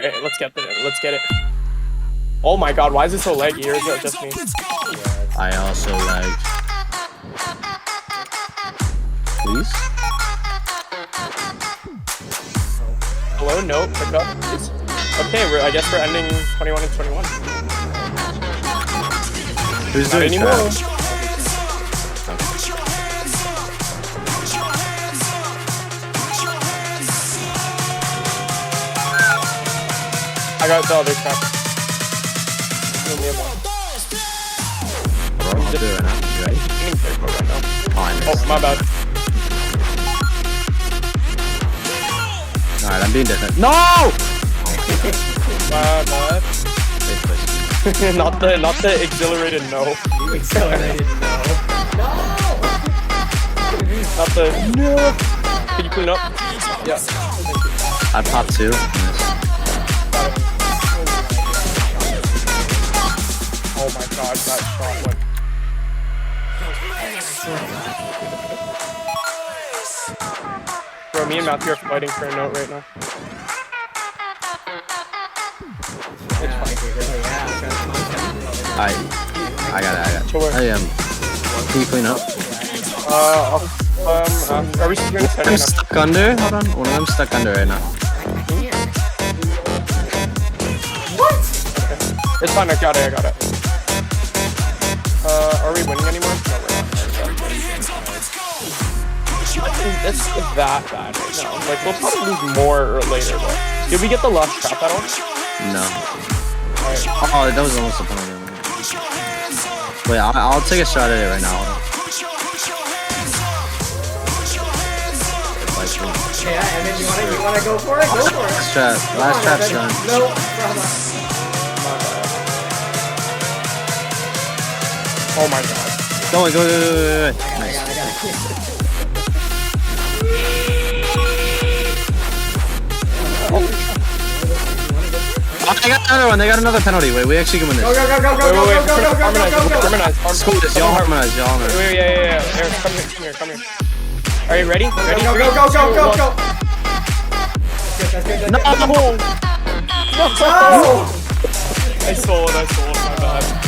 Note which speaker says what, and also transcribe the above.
Speaker 1: Okay, let's get it. Oh my god, why is it so laggy? Or is it just me?
Speaker 2: I also lagged. Please?
Speaker 1: Hello? No, pick up, please. Okay, I guess we're ending 21 and 21.
Speaker 2: Who's
Speaker 1: Not
Speaker 2: doing
Speaker 1: anymore.
Speaker 2: trash?
Speaker 1: I got the other trap. You only have one.
Speaker 2: Bro, I'll do it right now. You ready?
Speaker 1: Oh, my bad.
Speaker 2: Alright, I'm being different. No!
Speaker 1: My bad. not the exhilarated no.
Speaker 3: Accelerated, no.
Speaker 1: Not the no. Can you clean up? Yeah.
Speaker 2: I popped 2. Nice.
Speaker 1: Oh my god, that shot went. Bro, me and Matthew are fighting for a note right now.
Speaker 2: I got it.
Speaker 1: Sure.
Speaker 2: I am. Can you clean up?
Speaker 1: Are we still gonna set
Speaker 2: I'm
Speaker 1: right
Speaker 2: stuck under? Hold on. One of them's stuck under right now.
Speaker 3: What?
Speaker 1: Okay. It's fine, I got it. Are we winning anymore? No, we're not. I think this is that bad right now. Like, we'll probably lose more later, though. Did we get the last trap at all?
Speaker 2: No.
Speaker 1: Alright.
Speaker 2: Oh, that was almost a penalty. Wait, I'll take a shot at it right now. Hold on.
Speaker 3: Yeah, and then you wanna go for it? Go for it.
Speaker 2: Last trap. Last trap's done.
Speaker 3: No,
Speaker 1: Oh my god.
Speaker 2: Go. Nice.
Speaker 3: I got it.
Speaker 2: Oh, they got another one. They got another penalty. Wait, we actually can win this.
Speaker 3: Go.
Speaker 1: Harmonize.
Speaker 2: Let's go with this. Y'all harmonize.
Speaker 1: Wait, yeah. Here, come here. Are you ready? Ready?
Speaker 3: Go. That's good.
Speaker 1: No! I stole it, my bad.